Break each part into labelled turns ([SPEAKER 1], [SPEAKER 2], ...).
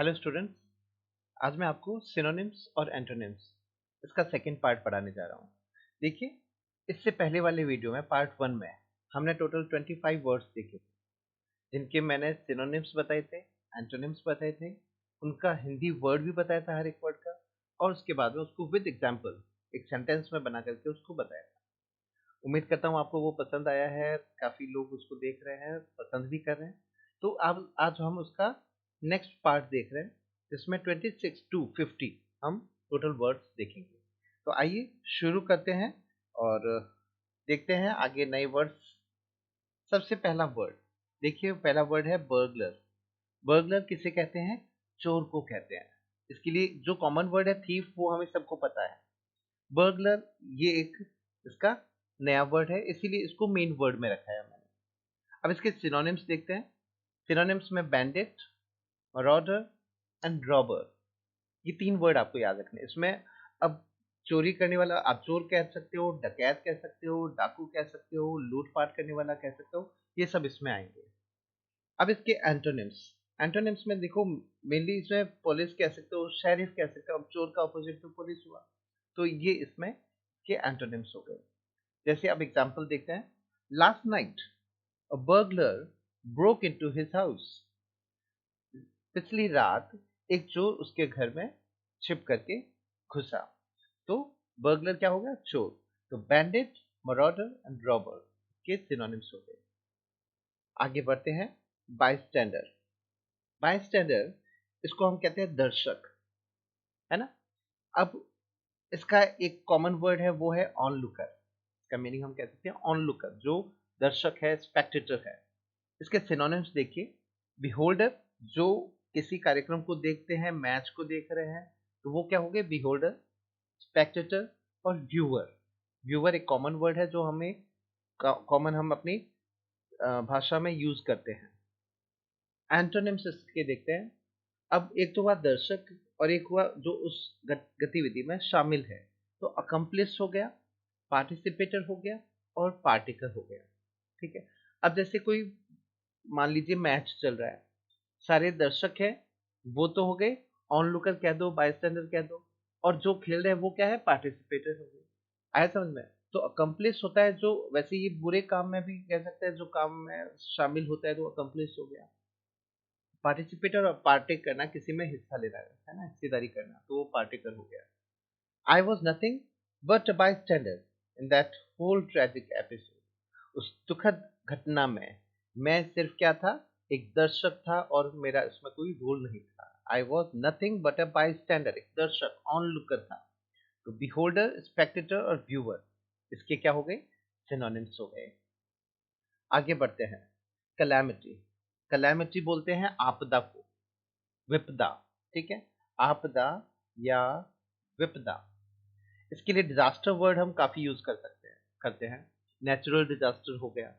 [SPEAKER 1] Hello students. आज मैं आपको सिनोनिम्स और एंटोनिम्स इसका सेकंड पार्ट पढ़ाने जा रहा हूँ। देखिए, इससे पहले वाले वीडियो में पार्ट 1 में हमने टोटल 25 वर्ड्स देखे थे, जिनके मैंने सिनोनिम्स बताए थे, एंटोनिम्स बताए थे, उनका हिंदी वर्ड भी बताया था हर एक वर्ड का, और उसके बाद में उसको विद एग्जाम्पल एक सेंटेंस में बना करके उसको बताया था। उम्मीद करता हूँ आपको वो पसंद आया है, काफ़ी लोग उसको देख रहे हैं, पसंद भी कर रहे हैं। तो अब आज हम उसका नेक्स्ट पार्ट देख रहे हैं, जिसमें 26 टू 50 हम टोटल वर्ड्स देखेंगे। तो आइए शुरू करते हैं और देखते हैं आगे नए वर्ड्स। सबसे पहला वर्ड देखिए, पहला वर्ड है बर्गलर। बर्गलर किसे कहते हैं? चोर को कहते हैं। इसके लिए जो कॉमन वर्ड है थीफ, वो हमें सबको पता है। बर्गलर ये एक इसका नया वर्ड है, इसीलिए इसको मेन वर्ड में रखा है मैंने। अब इसके सिनोनिम्स देखते हैं। सिनोनिम्स में बैंडिट, मरॉडर एंड रॉबर, ये 3 वर्ड आपको याद रखने हैं। इसमें अब चोरी करने वाला आप चोर कह सकते हो, डकैत कह सकते हो, डाकू कह सकते हो, लूटपाट करने वाला कह सकते हो, ये सब इसमें आएंगे। अब इसके एंटोनिम्स, एंटोनिम्स में देखो, मेनली इसमें पुलिस कह सकते हो, शेरिफ कह सकते हो। अब चोर का ऑपोजिट तो पुलिस हुआ, तो ये इसमें के एंटोनिम्स हो गए। जैसे अब एग्जांपल देखते हैं। Last night a burglar broke into his house. पिछली रात एक चोर उसके घर में छिप करके घुसा। तो बर्गलर क्या हो गया? चोर। तो बैंडिट, मरॉडर एंड रॉबर के सिनोनिम्स हो गए। आगे बढ़ते हैं। बायस्टैंडर। बायस्टैंडर, इसको हम कहते हैं दर्शक, है ना। अब इसका एक कॉमन वर्ड है, वो है ऑनलुकर। इसका मीनिंग हम कह सकते हैं ऑनलुकर, जो दर्शक है, स्पेक्टेटर है। इसके सिनोनिम्स देखिए। बिहोल्डर, जो किसी कार्यक्रम को देखते हैं, मैच को देख रहे हैं, तो वो क्या हो गए? बिहोल्डर। स्पेक्टेटर और व्यूअर। व्यूअर एक कॉमन वर्ड है जो हमें कॉमन हम अपनी भाषा में यूज करते हैं। एंटोनिम्स इसके देखते हैं। अब एक तो हुआ दर्शक, और एक हुआ जो उस गतिविधि में शामिल है। तो अकम्प्लिस हो गया, पार्टिसिपेटर हो गया, और पार्टिकर हो गया। ठीक है। अब जैसे कोई, मान लीजिए मैच चल रहा है, सारे दर्शक हैं, वो तो हो गए, ऑनलुकर कह दो, बायस्टैंडर कह दो, और जो खेल रहे हैं वो क्या है? पार्टिसिपेटर हो गए। आया समझ में? तो अकम्प्लिस होता है जो, वैसे ये बुरे काम में भी कह सकते हैं, जो काम में शामिल होता है, तो अकम्प्लिस हो गया। पार्टिसिपेटर और पार्टेक करना, किसी में हिस्सा लेना है ना, हिस्सेदारी करना, तो वो पार्टिकर हो गया। I was nothing but a bystander in that whole tragic episode. उस दुखद घटना में मैं सिर्फ क्या था? एक दर्शक था, और मेरा इसमें कोई रोल नहीं था। आई वॉज नथिंग बट अ बायस्टैंडर, एक दर्शक, ऑनलुकर था। तो बिहोल्डर, स्पेक्टेटर और व्यूअर, इसके क्या हो गए? सिनोनिम्स हो गए। आगे बढ़ते हैं। कलैमिटी। कलैमिटी बोलते हैं आपदा को, विपदा। ठीक है। आपदा या विपदा। इसके लिए डिजास्टर वर्ड हम काफी यूज कर सकते हैं, करते हैं। नेचुरल डिजास्टर हो गया।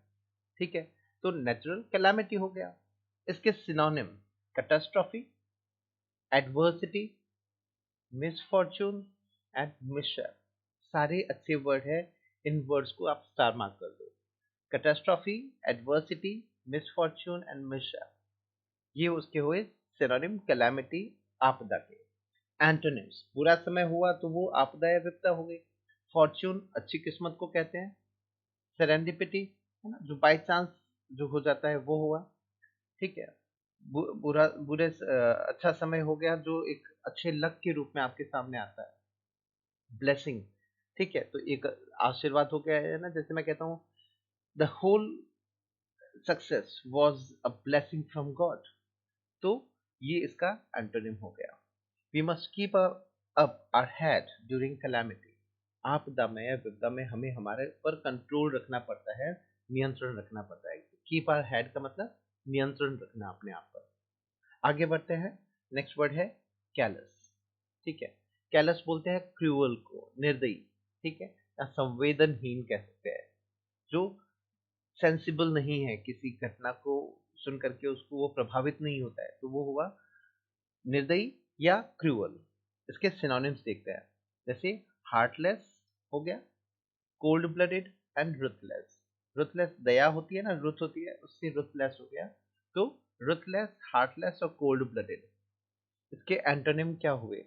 [SPEAKER 1] ठीक है। तो नेचुरल कैलामिटी हो गया। इसके synonym, catastrophe, adversity, misfortune and mishap, सारे अच्छे वर्ड है। इन वर्ड्स को आप स्टार मार्क कर दो। Catastrophe, adversity, misfortune and mishap, ये उसके हुए सिनोनिम कैलामिटी, आपदा के। एंटोनिम्स, बुरा समय हुआ तो वो आपदा या विपदा हो गई। फॉर्च्यून, अच्छी किस्मत को कहते हैं। सेरेंडिपिटी, है ना, जो बाय चांस जो हो जाता है वो हुआ। ठीक है। बुरा बुरे अच्छा समय हो गया, जो एक अच्छे लक के रूप में आपके सामने आता है। ब्लेसिंग, ठीक है, तो एक आशीर्वाद हो गया है ना, जैसे मैं कहता हूँ the whole success was a blessing from God. तो ये इसका एंटोनिम हो गया। We must keep up our head during calamity. आपदा में या विपदा में हमें हमारे पर कंट्रोल रखना पड़ता है, नियंत्रण रखना पड़ता है। कीप आवर हेड का मतलब नियंत्रण रखना अपने आप पर। आगे बढ़ते हैं। नेक्स्ट वर्ड है कैलस। ठीक है। कैलस बोलते हैं क्रूअल को, निर्दयी। ठीक है, या संवेदनहीन कह सकते हैं, जो सेंसिबल नहीं है, किसी घटना को सुन करके उसको वो प्रभावित नहीं होता है, तो वो हुआ निर्दयी या क्रूअल। इसके सिनोनिम्स देखते हैं। जैसे हार्टलेस हो गया, cold blooded and ruthless. Ruthless दया होती है ना, रुथ होती है, उससे रुथलेस हो गया। तो रुथलेस, हार्टलेस और कोल्ड ब्लडेड। इसके एंटोनिम क्या हुए?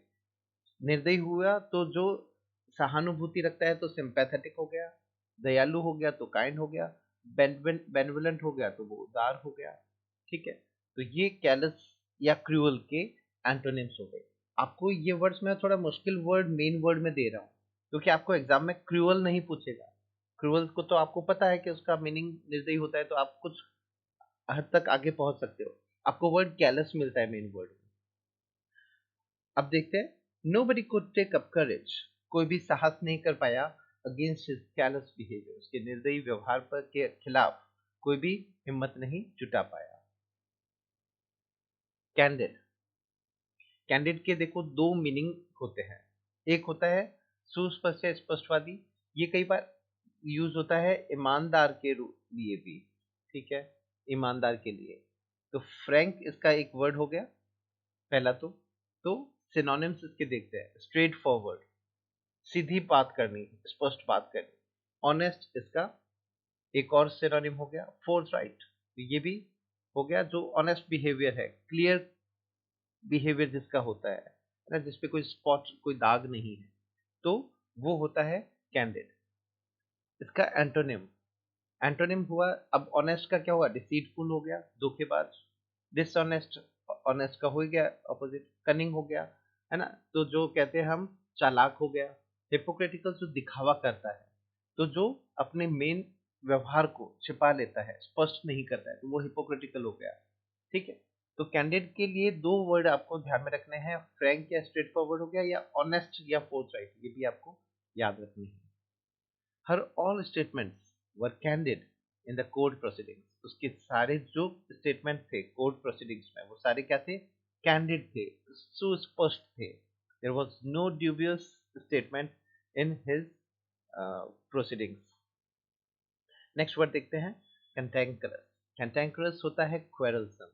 [SPEAKER 1] निर्दयी हुआ तो जो सहानुभूति रखता है तो सिंपैथेटिक हो गया, दयालु हो गया तो काइंड हो गया, बेनवोलेंट हो गया तो वो उदार हो गया। ठीक है, तो ये कैलस या क्रूअल के एंटोनिम्स हो गए। आपको ये वर्ड्स मैं थोड़ा मुश्किल वर्ड मेन वर्ड में दे रहा हूँ क्योंकि आपको एग्जाम में क्रूअल नहीं पूछेगा। क्रूअल को तो आपको पता है कि उसका मीनिंग निर्दयी होता है, तो आप कुछ हद तक आगे पहुंच सकते हो। आपको वर्ड कैलस मिलता है मेन वर्ड में। अब देखते हैं nobody could take up courage, कोई भी साहस नहीं कर पाया against his callous behavior, उसके निर्दयी व्यवहार पर के खिलाफ कोई भी हिम्मत नहीं जुटा पाया। कैंडिड, कैंडिड के देखो दो मीनिंग होते हैं। एक होता है सुस्पष्ट या स्पष्टवादी, ये कई बार यूज होता है ईमानदार के लिए भी। ठीक है, ईमानदार के लिए। तो फ्रैंक इसका एक वर्ड हो गया पहला। तो सिनोनिम्स इसके देखते हैं। स्ट्रेट फॉरवर्ड, सीधी बात करनी, स्पष्ट बात करनी। ऑनेस्ट इसका एक और सिनोनिम हो गया। फोर्थ राइट, तो ये भी हो गया जो ऑनेस्ट बिहेवियर है, क्लियर बिहेवियर जिसका होता है ना, जिसपे कोई स्पॉट कोई दाग नहीं है, तो वो होता है कैंडिड। इसका एंटोनिम, एंटोनिम हुआ, अब ऑनेस्ट का क्या हुआ? डिसीटफुल हो गया, धोखेबाज। डिसऑनेस्ट, ऑनेस्ट का हो गया ऑपोजिट, कनिंग हो गया, है ना। तो जो कहते हैं हम चालाक हो गया। हिपोक्रेटिकल जो दिखावा करता है, तो जो अपने मेन व्यवहार को छिपा लेता है, स्पष्ट नहीं करता है, तो वो हिपोक्रेटिकल हो गया। ठीक है, तो कैंडिडेट के लिए दो वर्ड आपको ध्यान में रखने हैं, फ्रैंक या स्ट्रेट फॉरवर्ड हो गया, या ऑनेस्ट या फोर्थराइट, ये भी आपको याद रखनी है। हर all statements were candid in the court proceedings, उसके सारे जो स्टेटमेंट थे कोर्ट प्रोसीडिंग्स में, वो सारे क्या थे? कैंडिड थे, सुस्पष्ट थे। There was no dubious statement in his proceedings. Next word देखते हैं, कैंटेंकरस। कैंटेंकरस होता है क्वेरलसम।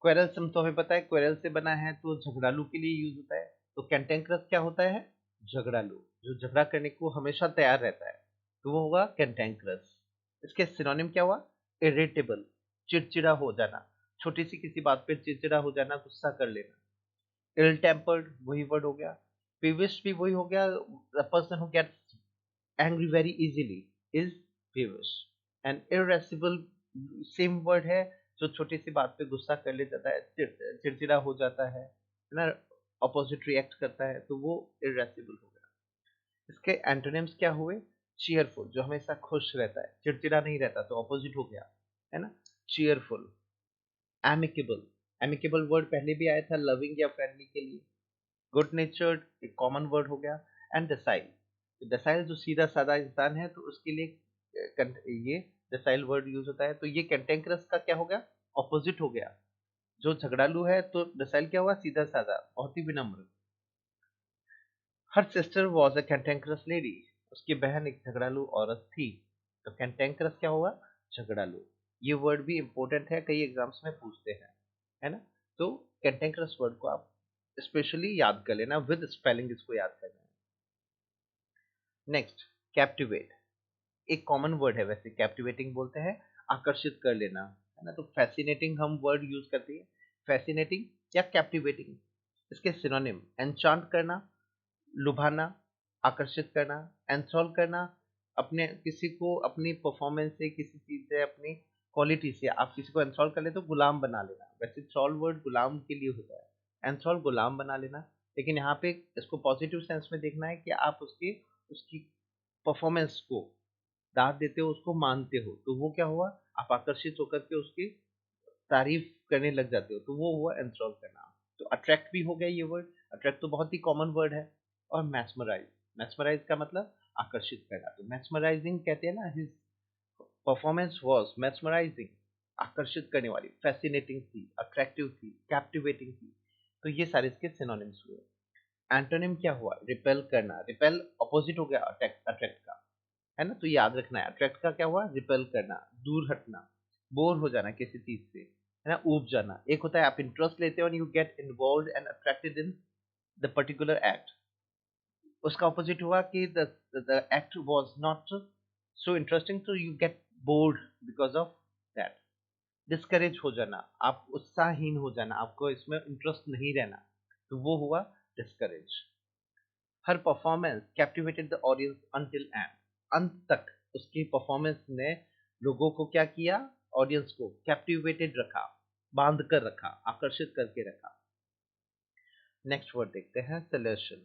[SPEAKER 1] क्वेरलसम तो हमें पता है क्वेरल से बना है, तो झगड़ालू के लिए यूज होता है। तो कैंटेंकरस क्या होता है? झगड़ालू, जो झगड़ा करने को हमेशा तैयार रहता है, तो वो होगा कैंटेंकरस। इसके सिनोनिम क्या हुआ? इरिटेबल, चिड़चिड़ा हो जाना, छोटी सी किसी बात पे चिड़चिड़ा हो जाना, गुस्सा कर लेना। इल टेम्पर्ड, वही वर्ड हो गया। पीविश भी वही हो गया, the person who gets angry very easily is peevish. And irascible same word है, जो छोटी सी बात पे गुस्सा कर ले जाता है, चिड़चिड़ा हो जाता है ना, ऑपोजिट रिएक्ट करता है, तो वो इरेसिबल हो गया। इसके एंटोनिम्स क्या हुए? चीयरफुल, जो हमेशा खुश रहता है, चिड़चिड़ा नहीं रहता, तो ऑपोजिट हो गया, है ना, चीयरफुल। एमिकेबल, एमिकेबल वर्ड पहले भी आया था लविंग या फ्रेंडली के लिए। गुड नेचर्ड एक कॉमन वर्ड हो गया। एंड डसाइल, डसाइल जो सीधा साधा इंसान है, तो उसके लिए ये डसाइल वर्ड यूज होता है। तो ये कैंटेंकरस का क्या हो गया? ऑपोजिट हो गया। जो झगड़ालू है, तो डसाइल क्या हुआ? सीधा साधा, बहुत ही विनम्र। Her sister was a cantankerous lady, उसकी बहन एक झगड़ालू औरत थी। तो कैंटेंकरस क्या हुआ? झगड़ालू। ये वर्ड भी इंपॉर्टेंट है, कई एग्जाम्स में पूछते हैं, है ना। तो कैंटेंकरस वर्ड को आप स्पेशली याद कर लेना, विद स्पेलिंग इसको याद करना है। नेक्स्ट, कैप्टिवेट, एक कॉमन वर्ड है वैसे, कैप्टिवेटिंग बोलते हैं आकर्षित कर लेना, है ना। तो फैसिनेटिंग हम वर्ड यूज करते हैं, फैसिनेटिंग या कैप्टिवेटिंग। इसके सिनोनिम, एन्चांट करना, लुभाना, आकर्षित करना, एंथ्रॉल करना। अपने किसी को अपनी परफॉर्मेंस से, किसी चीज से, अपनी क्वालिटी से आप किसी को एंथ्रॉल कर ले तो गुलाम बना लेना। वैसे थ्रॉल वर्ड गुलाम के लिए होता है, एंथ्रॉल गुलाम बना लेना। लेकिन यहाँ पे इसको पॉजिटिव सेंस में देखना है कि आप उसकी परफॉर्मेंस को दाद देते हो, उसको मानते हो, तो वो क्या हुआ? आप आकर्षित होकर के उसकी तारीफ करने लग जाते हो, तो वो हुआ एंथ्रॉल करना। तो अट्रैक्ट भी हो गया ये वर्ड, अट्रैक्ट तो बहुत ही कॉमन वर्ड है। और मैस्मराइज, मैस्मराइज का मतलब आकर्षित करना। तो मैस्मराइजिंग कहते हैं ना, हिज परफॉर्मेंस वाज मैस्मराइजिंग, आकर्षित करने वाली, फैसिनेटिंग थी, अट्रैक्टिव थी, कैप्टिवेटिंग थी। तो ये सारे इसके सिनोनिम्स हुए। एंटोनिम क्या हुआ? रिपेल करना, रिपेल ऑपोजिट हो गया अट्रैक्ट, अट्रैक्ट का, है ना। तो याद रखना है, अट्रैक्ट का क्या हुआ? रिपेल करना, दूर हटना, बोर हो जाना किसी चीज से, है ना, ऊब जाना। एक होता है आप इंटरेस्ट लेते हो, you get involve and attracted in the particular act. उसका ऑपोजिट हुआ कि the act was not so interesting, so you get bored because of that. Discourage हो जाना, आप उत्साहहीन हो जाना, आपको इसमें इंटरेस्ट नहीं रहना, तो वो हुआ discourage. Her performance captivated the audience until and, अंत तक उसकी परफॉर्मेंस ने लोगों को क्या किया, ऑडियंस को कैप्टिवेटेड रखा, बांध कर रखा, आकर्षित करके रखा। नेक्स्ट वर्ड देखते हैं सेलेशियल।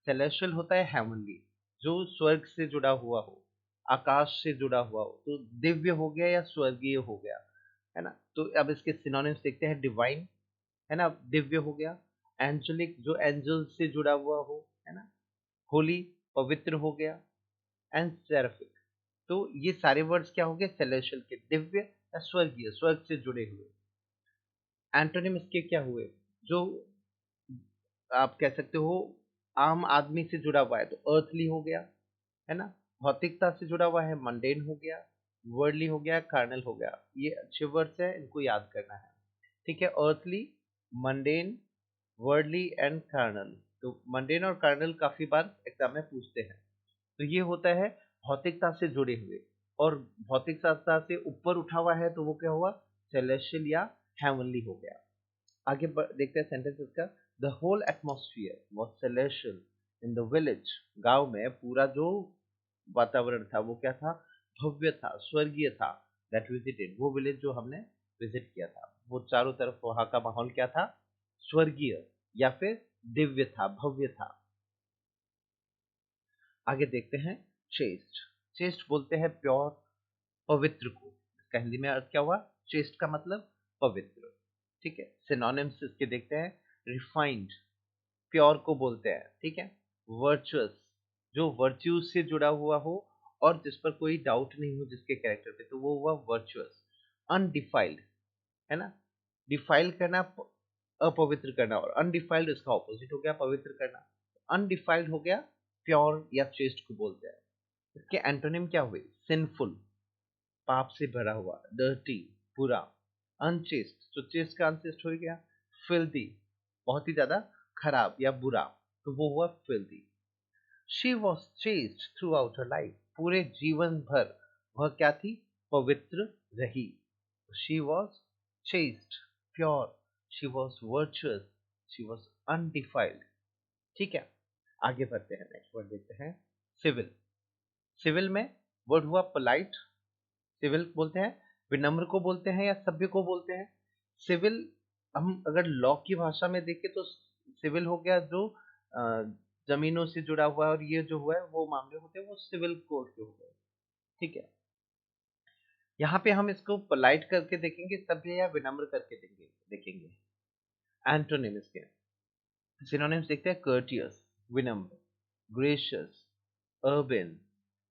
[SPEAKER 1] सेलेशियल होता है हेवनली, जो स्वर्ग से जुड़ा हुआ हो, आकाश से जुड़ा हुआ हो, तो दिव्य हो गया या स्वर्गीय हो गया, है ना। तो अब इसके सिनोनिम्स देखते हैं। डिवाइन, है ना, दिव्य हो गया। एंजेलिक, जो एंजल से जुड़ा हुआ हो, है ना। होली, पवित्र हो गया। एंड सेराफिक, तो ये सारे वर्ड्स क्या हो गए, सेलेशियल के, दिव्य या स्वर्गीय, स्वर्ग से जुड़े हुए। एंटोनिम इसके क्या हुए, जो आप कह सकते हो आम आदमी से जुड़ा हुआ है, तो अर्थली हो गया, है ना। भौतिकता से जुड़ा हुआ है, मंडेन हो गया। वर्डली हो गया, कार्नल हो गया। ये अच्छे वर्ड्स है, इनको याद करना है। ठीक है, earthly, mundane, worldly and carnal. तो मंडेन और कार्नल काफी बार एग्जाम में पूछते हैं। तो ये होता है भौतिकता से जुड़े हुए, और भौतिकता से ऊपर उठा हुआ है, तो वो क्या हुआ, सेलेशियल या हेवनली हो गया। आगे देखते हैं सेंटेंस इसका। The whole atmosphere was celestial in the village, गांव में पूरा जो वातावरण था वो क्या था, भव्य था, स्वर्गीय था। दैट विजिटेड, वो विलेज जो हमने विजिट किया था, वो चारों तरफ वहां का माहौल क्या था, स्वर्गीय या फिर दिव्य था, भव्य था। आगे देखते हैं चेस्ट। चेस्ट बोलते हैं प्योर, पवित्र को। इसका हिंदी में अर्थ क्या हुआ, चेस्ट का मतलब पवित्र। ठीक है, सिनोनिम्स इसके देखते हैं। रिफाइंड, प्योर को बोलते हैं, ठीक है। वर्चुअस, जो वर्च्यू से जुड़ा हुआ हो और जिस पर कोई डाउट नहीं हो जिसके कैरेक्टर पे, तो वो हुआ वर्चुअस। अनडिफाइल्ड, है ना, डिफाइल करना, अपवित्र करना, और अनडिफाइल्ड इसका ऑपोजिट हो गया, पवित्र करना। अनडिफाइल्ड हो गया प्योर या चेस्ट को बोलते हैं। इसके एंटोनिम क्या हुए, सिंफुल, पाप से भरा हुआ, डर्टी, बुरा। अनचेस्ट, तो चेस्ट का अनचेस्ट हो गया फिल्दी, बहुत ही ज्यादा खराब या बुरा, तो वो हुआ filthy. She was chaste throughout her life, पूरे जीवन भर वह क्या थी, पवित्र रही। She was chaste, pure, she was virtuous, she was undefiled. ठीक है, आगे बढ़ते हैं, नेक्स्ट वर्ड देखते हैं सिविल। सिविल में वर्ड हुआ पोलाइट। सिविल बोलते हैं विनम्र को बोलते हैं या सभ्य को बोलते हैं। सिविल, हम अगर लॉ की भाषा में देखें तो सिविल हो गया जो जमीनों से जुड़ा हुआ है, और ये जो हुआ है वो मामले होते हैं वो सिविल कोर्ट के हो गए। ठीक है, यहाँ पे हम इसको पोलाइट करके देखेंगे, सभ्य या विनम्र करके देखेंगे। एंटोनिम इसके सिनोनिम्स देखते हैं। कर्टियस, विनम्र, gracious, urbane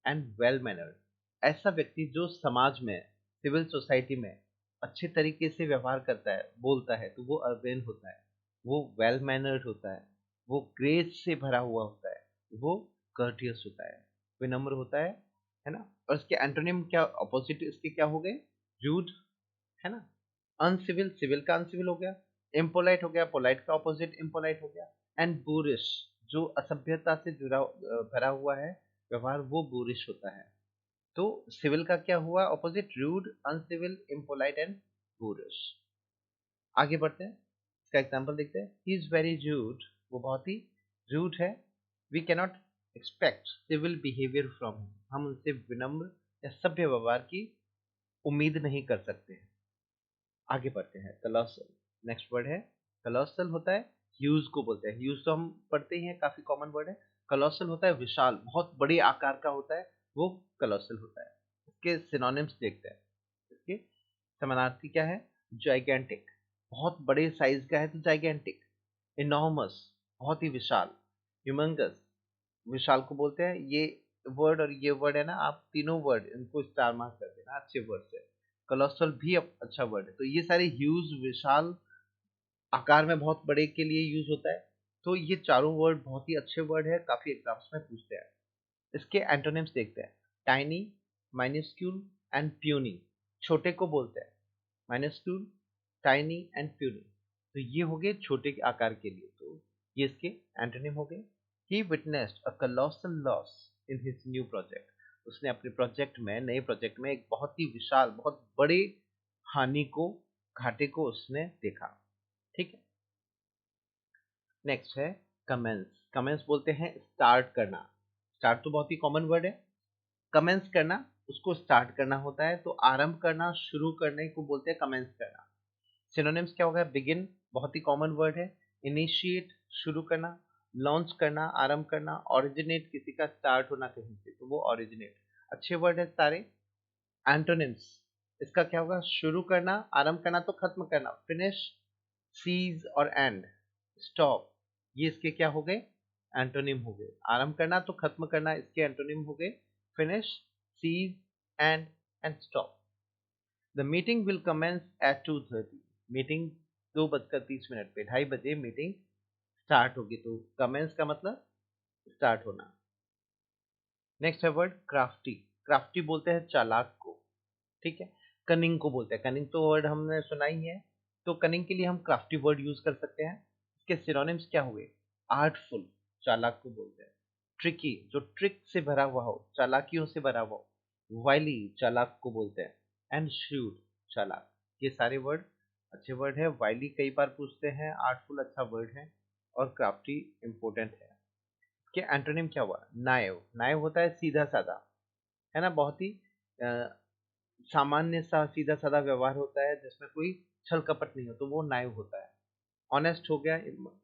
[SPEAKER 1] and well mannered. ऐसा व्यक्ति जो समाज में, सिविल सोसाइटी में अच्छे तरीके से व्यवहार करता है, बोलता है, तो वो अर्बन होता है, वो वेल मैनर्ड होता है, वो ग्रेस से भरा हुआ होता है, वो कर्टियस होता है, विनम्र होता है ना। और इसके एंटोनिम क्या, ऑपोजिट इसके क्या हो गए, रूड, है ना। अनसिविल, सिविल का अनसिविल हो गया। इम्पोलाइट हो गया, पोलाइट का ऑपोजिट इम्पोलाइट हो गया। एंड बोरिश, जो असभ्यता से जुड़ा भरा हुआ है व्यवहार, वो बोरिश होता है। तो सिविल का क्या हुआ opposite, rude, uncivil, impolite and boorish. आगे बढ़ते हैं, इसका एग्जांपल देखते हैं। ही इज वेरी रूड, वो बहुत ही रूड है। We cannot expect civil behaviour from him, हम उनसे विनम्र या सभ्य व्यवहार की उम्मीद नहीं कर सकते हैं। आगे बढ़ते हैं, कलोसल। नेक्स्ट वर्ड है कलोसल, होता है ह्यूज को बोलते हैं। ह्यूज तो हम पढ़ते ही हैं, काफी कॉमन वर्ड है। कलोसल होता है विशाल, बहुत बड़े आकार का होता है, वो कलोसल होता है। इसके सिनोनिम्स देखते हैं। इसके समानार्थी क्या है, जाइगेंटिक, बहुत बड़े साइज का है तो जाइगेंटिक। इनॉर्मस, बहुत ही विशाल। ह्यूमंगस, विशाल को बोलते हैं। ये वर्ड और ये वर्ड है ना, आप तीनों वर्ड इनको स्टार मार्क कर देना, अच्छे वर्ड से। कोलोसल भी अच्छा वर्ड है। तो ये सारे ह्यूज, विशाल, आकार में बहुत बड़े के लिए यूज होता है। तो ये चारों वर्ड बहुत ही अच्छे वर्ड है, काफी एग्जाम्स में पूछते हैं। इसके एंटोनिम्स देखते हैं। टाइनी, माइन्यूस्क्यूल एंड प्यूनी, छोटे को बोलते हैं माइन्यूस्क्यूल, टाइनी एंड प्यूनी। तो ये हो गए छोटे आकार के लिए, तो ये इसके एंटोनिम हो गए। He witnessed a colossal loss in his new project, उसने अपने प्रोजेक्ट में, नए प्रोजेक्ट में एक बहुत ही विशाल, बहुत बड़े हानि को, घाटे को उसने देखा। ठीक है, नेक्स्ट है कमेंस। कमेंस बोलते हैं स्टार्ट करना। स्टार्ट तो बहुत ही कॉमन वर्ड है। कमेंस करना, उसको स्टार्ट करना होता है, तो आरंभ करना, शुरू करने को बोलते हैं कमेंस करना। सिनोनिम्स क्या होगा? बिगिन बहुत ही कॉमन वर्ड है। इनिशिएट शुरू करना, लॉन्च करना आरंभ करना, ओरिजिनेट किसी का स्टार्ट होना कहीं से, तो वो ओरिजिनेट। अच्छे वर्ड है सारे। एंटोनिम्स, इसका क्या होगा? शुरू करना, आरंभ करना तो खत्म करना, फिनिश, सीज और एंड, स्टॉप, ये इसके क्या हो गए? एंटोनिम हो गए। आरंभ करना तो खत्म करना, इसके एंटोनिम हो गए finish, cease, and end stop. The meeting will commence at 2:30। Meeting 2:30 पे, 2:30 मीटिंग स्टार्ट होगी, तो कमेंस का मतलब स्टार्ट होना। नेक्स्ट है वर्ड क्राफ्टी। क्राफ्टी बोलते हैं चालाक को, ठीक है। कनिंग को बोलते हैं, कनिंग तो वर्ड हमने सुना ही है, तो कनिंग के लिए हम क्राफ्टी वर्ड यूज कर सकते हैं। इसके सिनोनिम्स क्या हुए? आर्टफुल, चालाक को बोलते हैं। ट्रिकी, जो ट्रिक से भरा हुआ हो, चालाकियों से भरा हुआ हो। वाइली, चालाक को बोलते हैं। एंड श्रूड, चालाक। ये सारे वर्ड अच्छे वर्ड है। वाइली कई बार पूछते हैं, आर्टफुल अच्छा वर्ड है, और क्राफ्टी इंपॉर्टेंट है। इसके एंटोनिम क्या हुआ? नाइव। नाइव होता है सीधा साधा, है ना, बहुत ही सामान्य सा सीधा साधा व्यवहार होता है जिसमें कोई छल कपट नहीं हो, तो वो नाइव होता है। ऑनेस्ट हो गया,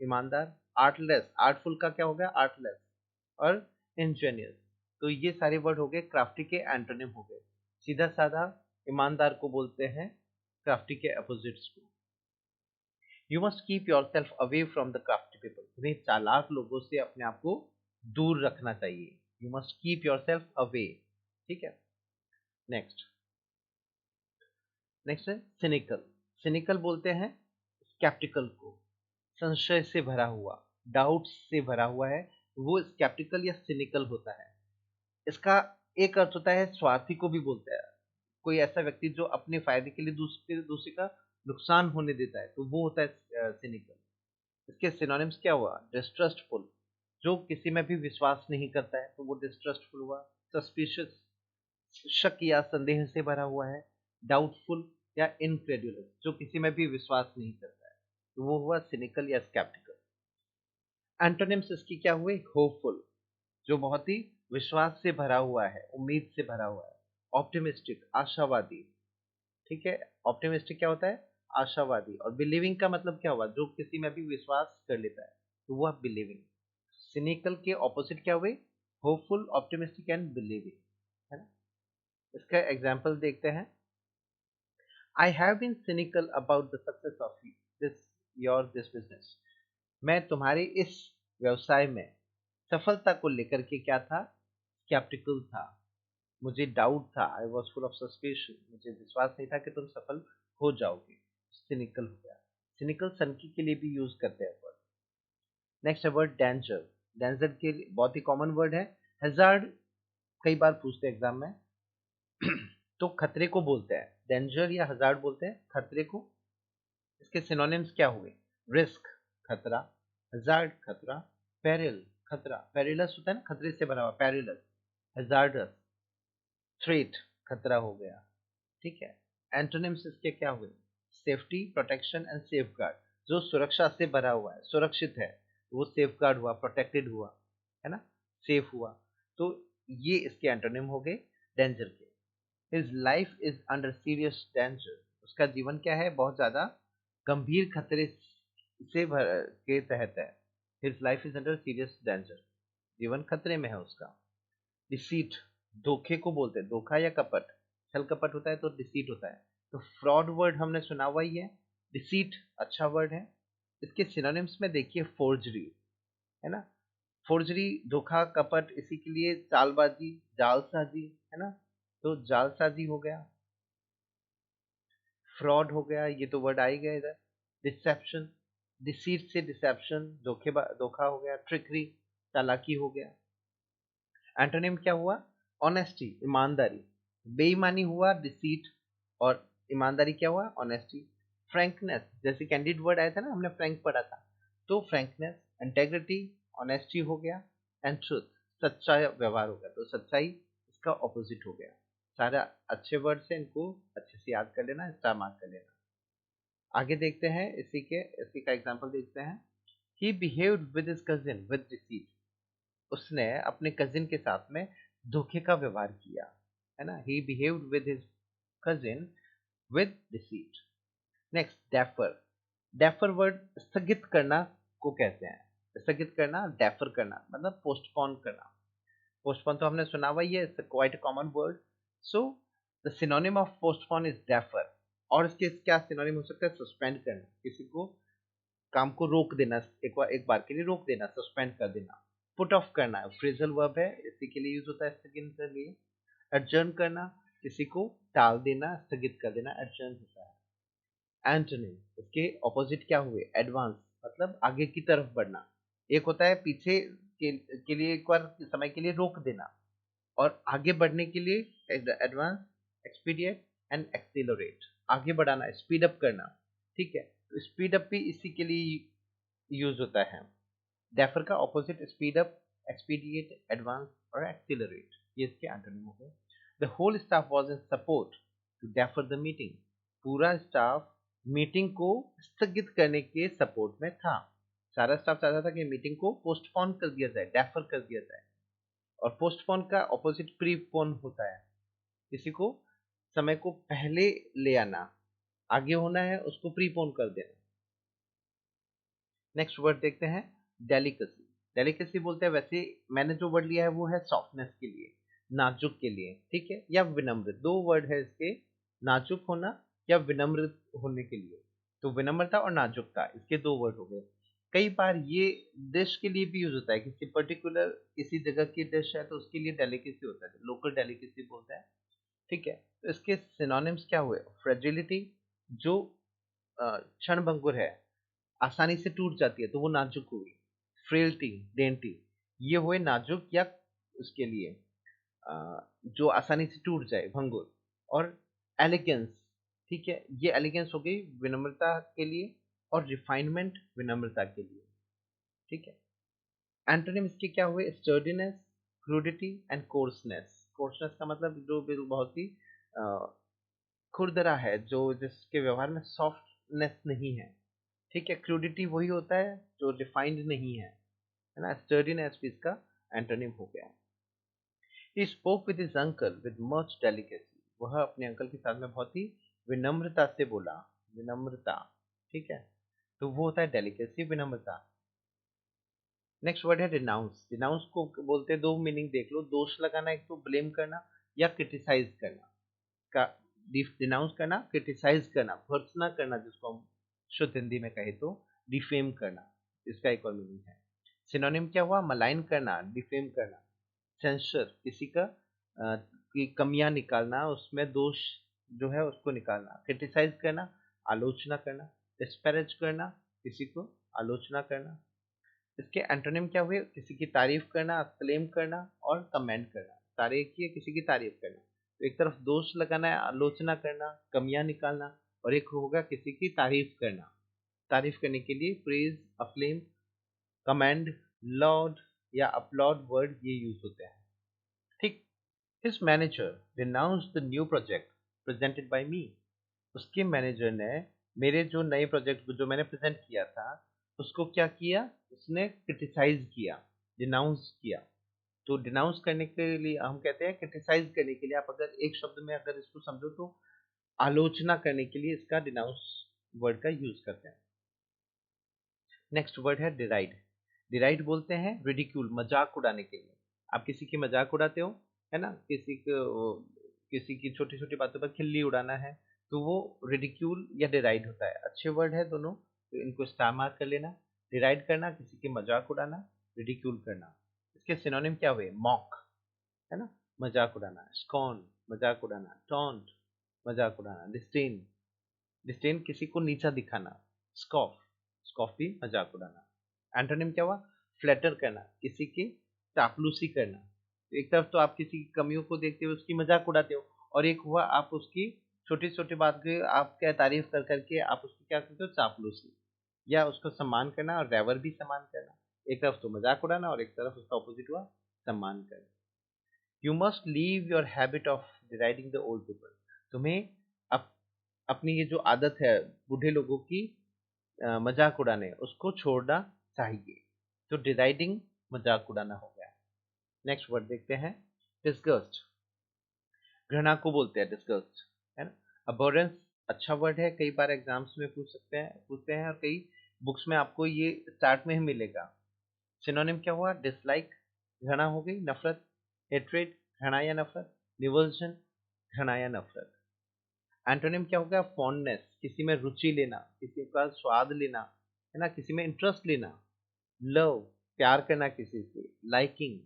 [SPEAKER 1] ईमानदार। आर्टलेस, आर्टफुल का क्या हो गया? आर्टलेस। और इंजीनियस, तो ये सारे वर्ड हो गए क्राफ्टी के एंटोनिम हो गए। सीधा साधा, ईमानदार को बोलते हैं क्राफ्टी के अपोजिट्स को। You must keep your self away from the crafty people. तुम्हें चालाक लोगों से अपने आप को दूर रखना चाहिए। You must keep your self away, ठीक है। नेक्स्ट, नेक्स्ट है सिनिकल। सिनिकल बोलते हैं स्केप्टिकल को, संशय से भरा हुआ, डाउट से भरा हुआ है, वो स्केप्टिकल या सिनिकल होता है। इसका एक अर्थ होता है स्वार्थी को भी बोलते हैं, कोई ऐसा व्यक्ति जो अपने फायदे के लिए दूसरे का नुकसान होने देता है, तो वो होता है सिनिकल। इसके सिनोनिम्स क्या हुआ? डिस्ट्रस्टफुल, जो किसी में भी विश्वास नहीं करता है, तो वो डिस्ट्रस्टफुल हुआ। सस्पिशियस, शक या संदेह से भरा हुआ है। डाउटफुल या इनक्रेडुलस, जो किसी में भी विश्वास नहीं करता है, तो वो हुआ सिनिकल या स्केप्टिकल। एंटोनिम्स इसकी क्या हुए? होपफुल, जो बहुत ही विश्वास से भरा हुआ है, उम्मीद से भरा हुआ है। ऑप्टिमिस्टिक, आशावादी, ठीक है। ऑप्टिमिस्टिक क्या होता है? आशावादी। और बिलीविंग का मतलब क्या हुआ? जो किसी में भी विश्वास कर लेता है, तो वो बिलीविंग। सिनिकल के ऑपोजिट क्या हुए? होपफुल, ऑप्टिमिस्टिक एंड बिलीविंग, है ना। इसका एग्जाम्पल देखते हैं। I have been cynical about the success of this business. मैं तुम्हारे इस व्यवसाय में सफलता को लेकर के क्या था? स्केप्टिकल था, मुझे डाउट था। I was full of suspicion, मुझे विश्वास नहीं था कि तुम सफल हो जाओगे। सिनिकल हो गया। सिनिकल सनकी के लिए भी यूज करते हैं वर्ड। नेक्स्ट है वर्ड डेंजर। डेंजर के लिए बहुत ही कॉमन वर्ड है। हैजार्ड कई बार पूछते हैं एग्जाम में तो खतरे को बोलते हैं, डेंजर या हजार्ड बोलते हैं खतरे को। इसके सिनोनिम्स क्या हुए? रिस्क, खतरा। हजार्ड, खतरा। पेरिल, खतरा। पेरिलस होता है ना, खतरे से भरा हुआ, पेरिलस। हजार्डस, थ्रेट, खतरा हो गया, ठीक है। एंटोनिम्स इसके क्या हुए? सेफ्टी, प्रोटेक्शन एंड सेफगार्ड, जो सुरक्षा से भरा हुआ है, सुरक्षित है, वो सेफगार्ड हुआ, प्रोटेक्टेड हुआ, है ना, सेफ हुआ। तो ये इसके एंटोनिम हो गए डेंजर के। His life is under serious danger, उसका जीवन क्या है? बहुत ज्यादा गंभीर खतरे से के तहत है। His life is under serious danger, जीवन खतरे में है उसका। डिसीट, धोखे को बोलते हैं, धोखा या कपट, छल कपट होता है तो डिसीट होता है। तो फ्रॉड वर्ड हमने सुना हुआ ही है। डिसीट अच्छा वर्ड है। इसके सिनोनिम्स में देखिए, फोर्जरी, है ना। फोर्जरी, धोखा, कपट, इसी के लिए चालबाजी, जालसाजी, है ना, तो जालसाजी हो गया। फ्रॉड हो गया, ये तो वर्ड आ ही गया इधर। डिसेप्शन, डिसीट से डिसेप्शन, धोखा हो गया। ट्रिकरी, चालाकी हो गया। एंटोनिम क्या हुआ? ऑनेस्टी, ईमानदारी। बेईमानी हुआ डिसीट, और ईमानदारी क्या हुआ? ऑनेस्टी। फ्रैंकनेस, जैसे कैंडिड वर्ड आया था ना, हमने फ्रैंक पढ़ा था, तो फ्रैंकनेस। इंटेग्रिटी, ऑनेस्टी हो गया। एंड ट्रूथ, सच्चा व्यवहार हो गया, तो सच्चाई इसका ऑपोजिट हो गया। सारा अच्छे वर्ड से, इनको अच्छे से याद कर लेना, स्टार मार्क कर लेना। आगे देखते हैं इसी का एग्जाम्पल देखते हैं। He behaved with his cousin with deceit. उसने अपने कजिन के साथ में धोखे का व्यवहार किया, है ना. He behaved with his cousin with deceit. Next, defer. Defer word स्थगित करना को कहते हैं. स्थगित करना, डेफर करना मतलब पोस्टपोन करना. पोस्टपोन तो हमने सुना हुआ ही है, it's quite common word. So the synonym of postpone is defer. और इसके क्या सिनोनिम हो सकता है? सस्पेंड करना, किसी को काम को रोक देना, एक बार के लिए रोक देना, सस्पेंड कर देना. पुट ऑफ करना फ्रेजल वर्ब है, इसी के लिए यूज होता है स्थगित के लिए. एडजर्न करना, किसी को टाल देना, स्थगित कर देना, एडजर्न होता है. एंटोनिम, इसके ऑपोजिट क्या हुए? एडवांस मतलब आगे की तरफ बढ़ना. एक होता है पीछे के लिए एक बार समय के लिए रोक देना, और आगे बढ़ने के लिए एडवांस, एक्सपीडिएट एंड एक्सीलरेट. आगे बढ़ाना, स्पीड अप करना. ठीक है, तो स्पीड अप भी इसी के लिए यूज होता है. डेफर का opposite speed up, expedite, advance और एक्सीलरेट, ये इसके एंटोनिम हो गए. The whole staff was in support to defer the meeting. पूरा स्टाफ मीटिंग को स्थगित करने के सपोर्ट में था. सारा स्टाफ चाहता था कि मीटिंग को पोस्टपोन कर दिया जाए, डेफर कर दिया जाए. और पोस्टपोन का ऑपोजिट प्रीपोन होता है. किसी को समय को पहले ले आना, आगे होना है उसको प्रीपोन कर देना. नेक्स्ट वर्ड देखते हैं, डेलिकेसी. डेलिकेसी बोलते हैं, वैसे मैंने जो वर्ड लिया है वो है सॉफ्टनेस के लिए, नाजुक के लिए. ठीक है, या विनम्र. दो वर्ड है इसके, नाजुक होना या विनम्र होने के लिए. तो विनम्रता और नाजुकता, इसके दो वर्ड हो गए. कई बार ये डिश के लिए भी यूज होता है. किसी पर्टिकुलर किसी जगह की डिश है तो उसके लिए डेलिकेसी होता है, लोकल डेलिकेसी बोलते हैं. ठीक है, तो इसके सिनोनिम्स क्या हुए? फ्रेजिलिटी, जो क्षणभंगुर है, आसानी से टूट जाती है तो वो नाजुक हुई. फ्रेल्टी, डेंटी, ये हुए नाजुक या उसके लिए जो आसानी से टूट जाए, भंगुर. और एलिगेंस, ठीक है, ये एलिगेंस हो गई विनम्रता के लिए, और रिफाइनमेंट विनम्रता के लिए. ठीक है. एंटोनिम इसके क्या हुए? स्टर्डीनेस, क्रूडिटी एंड कोर्सनेस. कोर्सनेस का मतलब जो बहुत ही खुरदरा है, जो जिसके व्यवहार में सॉफ्टनेस नहीं है. ठीक है, क्रूडिटी वही होता है जो रिफाइंड नहीं है ना. स्टर्डीनेस भी इसका एंटोनिम हो गया. He spoke with his uncle with much delicacy. वह अपने अंकल के साथ में बहुत ही विनम्रता से बोला. विनम्रता, ठीक है, तो वो होता है डेलिकेसी, विनम्रता. नेक्स्ट वर्ड है डिनाउंस. डिनाउंस को बोलते हैं, दो मीनिंग देख लो. दोष लगाना, एक तो ब्लेम करना या क्रिटिसाइज करना का. डिनाउंस करना, क्रिटिसाइज करना, भर्त्सना करना, जिसको हम शुद्ध हिंदी में कहे तो डिफेम करना, इसका एक और मीनिंग है. सिनोनिम क्या हुआ? मलाइन करना, डिफेम करना. सेंसर, किसी का की कमियां निकालना, उसमें दोष जो है उसको निकालना. क्रिटिसाइज करना, आलोचना करना. डिस्पैरेज करना, किसी को आलोचना करना. इसके एंटोनिम क्या हुए? किसी की तारीफ करना, क्लेम करना और कमेंट करना. सारे एक ही है, किसी की तारीफ करना. तो एक तरफ दोष लगाना है, आलोचना करना, कमियां निकालना, और एक होगा किसी की तारीफ करना. तारीफ करने के लिए प्रेज, अफ्लेम, कमेंड, लॉर्ड या अपलॉड वर्ड ये यूज होते हैं. ठीक. His manager denounced the new project presented by me. उसके मैनेजर ने मेरे जो नए प्रोजेक्ट जो मैंने प्रेजेंट किया था उसको क्या किया? उसने क्रिटिसाइज किया, डिनाउंस किया. तो डिनाउंस करने के लिए हम कहते हैं क्रिटिसाइज करने के लिए. आप अगर एक शब्द में अगर इसको समझो तो आलोचना करने के लिए इसका डिनाउंस वर्ड का यूज करते हैं. नेक्स्ट वर्ड है डिराइड. डिराइड बोलते हैं रिडिक्यूल, मजाक उड़ाने के लिए. आप किसी की मजाक उड़ाते हो, है ना, किसी की छोटी छोटी बातों पर खिल्ली उड़ाना है, तो वो रिडिक्यूल या डिराइड होता है. अच्छे वर्ड है दोनों, तो इनको स्टार मार्क कर लेना. डिराइड करना, किसी की मजाक उड़ाना, रिडिक्यूल करना. इसके सिनोनिम क्या हुए? मॉक, है ना, मजाक उड़ाना. स्कॉन, मजाक उड़ाना. टॉन्ट, मजाक उड़ाना. डिस्डेन, डिस्डेन किसी को नीचा दिखाना. स्कॉफ, स्कॉफ भी मजाक उड़ाना. एंटोनिम क्या हुआ? फ्लैटर करना, किसी की चापलूसी करना. तो एक तरफ तो आप किसी की कमियों को देखते हो, उसकी मजाक उड़ाते हो, और एक हुआ आप उसकी छोटी छोटी बात की आप क्या तारीफ कर करके आप उसकी क्या करते हो? चापलूसी, या उसको सम्मान करना, और रेवर भी सम्मान करना. एक तरफ तो मजाक उड़ाना और एक तरफ उसका ऑपोजिट हुआ सम्मान करना. You must leave your habit of deriding the old people. तुम्हें अप, अपनी ये जो आदत है बूढ़े लोगों की मजाक उड़ाने, उसको छोड़ना चाहिए। तो डिराइडिंग मजाक उड़ाना हो गया। नेक्स्ट वर्ड देखते हैं, डिस्गस्ट। घृणा को बोलते हैं डिस्गस्ट, है ना। अबोरेंस अच्छा वर्ड है, कई बार एग्जाम्स में पूछते हैं और कई बुक्स में आपको ये स्टार्ट में ही मिलेगा। सिनोनिम क्या हुआ, डिसलाइक, घृणा हो गई, नफरत, हेट्रेड, घृणा या नफरत, रिवल्शन, घृणा या नफरत। एंटोनिम क्या होगा, फॉन्डनेस, किसी में रुचि लेना, किसी का स्वाद लेना, है ना, किसी में इंटरेस्ट लेना। लव, प्यार करना किसी से। लाइकिंग,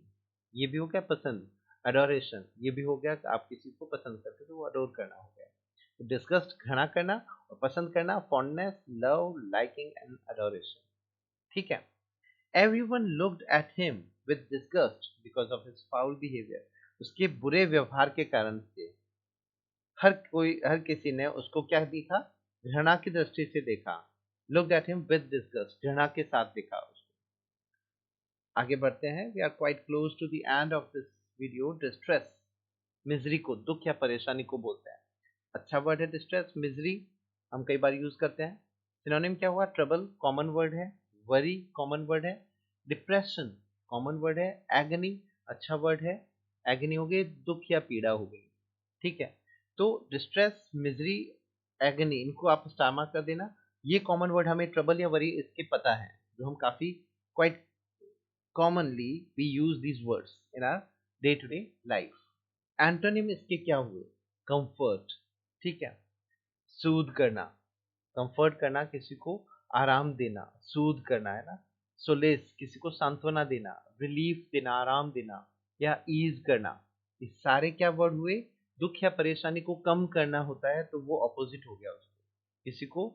[SPEAKER 1] ये भी हो गया पसंद। अडोरेशन, ये भी हो गया आप किसी को पसंद करते तो वो अडोर करना हो गया। तो डिस्गस्ट घृणा करना और पसंद करना, fondness, love, liking and Adoration. ठीक है। Everyone looked at him with disgust because of his foul behaviour. उसके बुरे व्यवहार के कारण से हर किसी ने उसको क्या देखा, घृणा की दृष्टि से देखा। Looked at him with disgust, घृणा के साथ देखा उसको। आगे बढ़ते हैं, we are quite close to the end of this video. Distress, misery को, दुख या परेशानी को बोलते हैं। अच्छा वर्ड है डिस्ट्रेस, मिजरी हम कई बार यूज करते हैं। सिनोनिम क्या हुआ, ट्रबल कॉमन वर्ड है, वरी कॉमन वर्ड है, डिप्रेशन कॉमन वर्ड है, एगनी अच्छा वर्ड है, एगनी हो गई दुख या पीड़ा हो गई। ठीक है। तो डिस्ट्रेस, मिजरी, एगनी, इनको आप स्टार मार्क कर देना। ये कॉमन वर्ड हमें ट्रबल या वरी इसके पता है, जो हम काफी quite commonly we use these words in our day to day life. Antonym इसके क्या हुए, कंफर्ट, ठीक है, सूद करना, कंफर्ट करना किसी को आराम देना, सूद करना, है ना। सोलेस, किसी को सांत्वना देना, रिलीफ देना, आराम देना या ईज करना। ये सारे क्या वर्ड हुए, दुख या परेशानी को कम करना होता है तो वो ऑपोजिट हो गया उसको। किसी को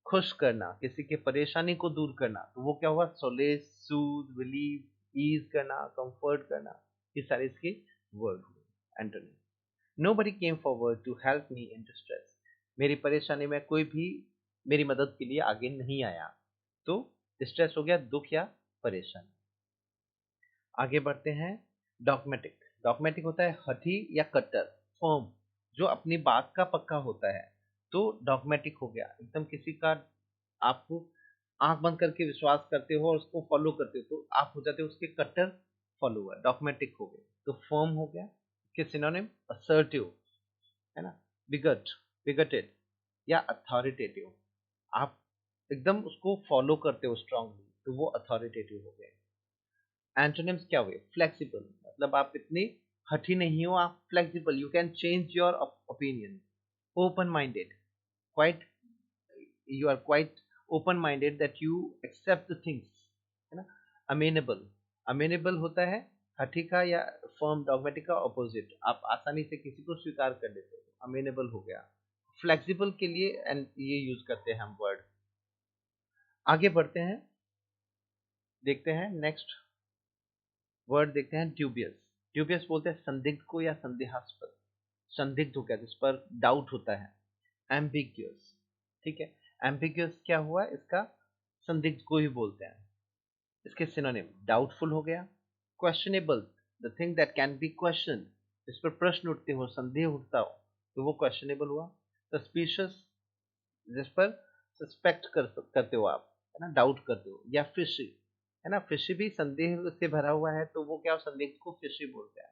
[SPEAKER 1] खुश करना, किसी के परेशानी को दूर करना, तो वो क्या हुआ, सोलेस, सूद, रिलीफ, ईज करना, कंफर्ट करना। ये सारे इसके वर्ड हुए antonym. Nobody came forward to help me in distress. मेरी परेशानी में कोई भी मेरी मदद के लिए आगे नहीं आया। तो डिस्ट्रेस हो गया दुख या परेशानी। आगे बढ़ते हैं, डॉगमेटिक। डॉगमेटिक होता है हठी या कट्टर, फर्म, जो अपनी बात का पक्का होता है। तो डॉगमेटिक हो गया एकदम किसी का आपको आंख बंद करके विश्वास करते हो और उसको फॉलो करते हो तो आप हो जाते हो उसके कट्टर फॉलोअर, डॉगमेटिक हो गए। तो फर्म हो गया। इसके सिनोनिम असर्टिव, है ना, बिगटेड या अथॉरिटेटिव, आप एकदम उसको फॉलो करते हो स्ट्रांगली तो वो अथॉरिटेटिव हो गए। एंटोनिम्स क्या हुए, फ्लेक्सिबल, मतलब आप इतने हठी नहीं हो, आप flexible, you can change your opinion. Open minded, quite, you are quite open minded that you accept the things, है ना। अमेनेबल, अमेनेबल होता है हठी का या फर्म डॉगमेटिक का ऑपोजिट, आप आसानी से किसी को स्वीकार कर लेते हो, अमेनेबल हो गया। फ्लेक्सिबल के लिए एंड ये यूज करते हैं हम वर्ड। आगे बढ़ते हैं, देखते हैं नेक्स्ट वर्ड देखते हैं, ड्यूबियस। ड्यूबियस बोलते हैं संदिग्ध को या संदेहास्पद, संदिग्ध हो गया जिस पर डाउट होता है। एम्बिग्यूअस, ठीक है, एम्बिग्यूअस क्या हुआ, इसका संदिग्ध को ही बोलते हैं। इसके सिनोनिम डाउटफुल हो गया, questionable, the thing that can be question, जिस पर प्रश्न उठते हो, संदेह उठता हो, तो वो क्वेश्चनेबल हुआ। सस्पिशियस, जिस पर सस्पेक्ट करते हो आप, है ना, डाउट करते हो। या फिशी, है ना, फिशी भी संदेह से भरा हुआ है तो वो क्या, संदिग्ध को फिशी बोलते हैं।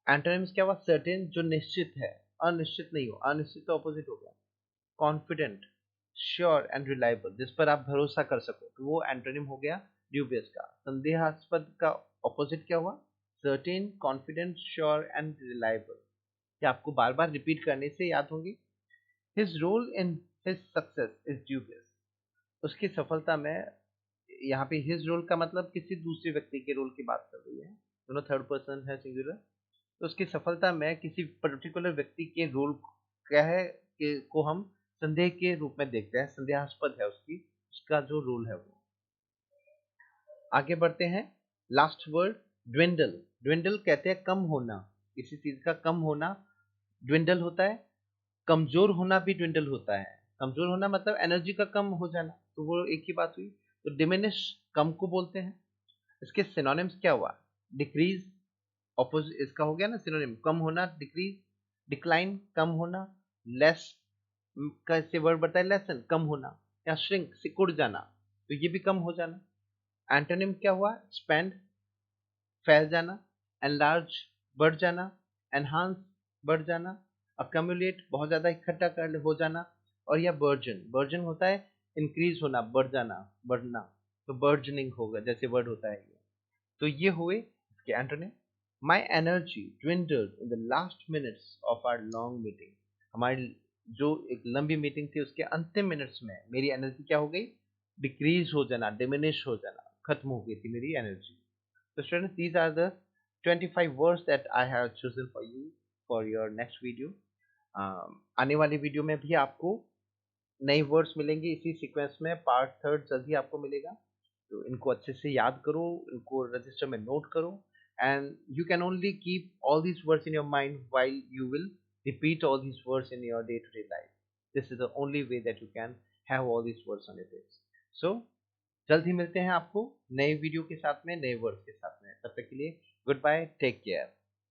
[SPEAKER 1] एंटोनिम्स क्या हुआ, सर्टेन, जो निश्चित है, अनिश्चित नहीं हो, अनिश्चित तो ऑपोजिट हो गया। कॉन्फिडेंट, श्योर एंड रिलायबल, जिस पर आप भरोसा कर सको, तो वो एंटोनिम हो गया ड्यूबियस का। संदेहास्पद का ऑपोजिट क्या हुआ, certain, confident, sure and reliable. ये आपको बार बार रिपीट करने से याद होंगी। His role in his success is dubious, उसकी सफलता में, यहाँ पे हिज रोल का मतलब किसी दूसरे व्यक्ति के रोल की बात कर रही है, दोनों थर्ड पर्सन है सिंगुलर। तो उसकी सफलता में किसी पर्टिकुलर व्यक्ति के रोल क्या है कि को हम संदेह के रूप में देखते हैं, संदेहास्पद है उसका जो रोल है वो। आगे बढ़ते हैं, लास्ट वर्ड, ड्विंडल। ड्विंडल कहते हैं कम होना, किसी चीज का कम होना ड्विंडल होता है। कमजोर होना भी ड्विंडल होता है, कमजोर होना मतलब एनर्जी का कम हो जाना, तो वो एक ही बात हुई। तो डिमिनिश कम को बोलते हैं। इसके सिनोनिम्स क्या हुआ, डिक्रीज, ऑपोजिट इसका हो गया ना सिनोनिम, कम होना, डिक्रीज, डिक्लाइन कम होना, लेस का इससे वर्ड बढ़ता है लेसन, कम होना, या श्रिंक सिकुड़ जाना, तो ये भी कम हो जाना। एंटोनिम क्या हुआ? स्पेंड, फैल जाना, एनलार्ज, बढ़ जाना, एनहांस, बढ़ जाना, अक्यूमुलेट, बहुत ज्यादा इकट्ठा कर हो जाना, और या बर्जन, बर्जन होता है इंक्रीज होना, बढ़ जाना, बढ़ना, तो बर्जनिंग होगा जैसे वर्ड होता है ये। तो ये हुए इसके antonym. My energy dwindled in the last minutes of our long meeting. हमारी जो एक लंबी मीटिंग थी उसके अंतिम मिनट्स में मेरी एनर्जी क्या हो गई? डिक्रीज हो जाना, डिमिनिश हो जाना, खत्म हो गई थी मेरी energy. So students, these are the 25 words that I have chosen for you for your next video. आने वाली वीडियो में भी आपको नए वर्ड्स मिलेंगे इसी सीक्वेंस में। पार्ट थर्ड जल्दी आपको मिलेगा, तो इनको अच्छे से याद करो, इनको रजिस्टर में नोट करो, and you can only keep all these words in your mind while you will repeat all these words in your day-to-day life. This is the only way that you can have all these words on your page. So जल्द ही मिलते हैं आपको नए video के साथ में, नए words के साथ में। तब तक के लिए गुड बाय, टेक केयर।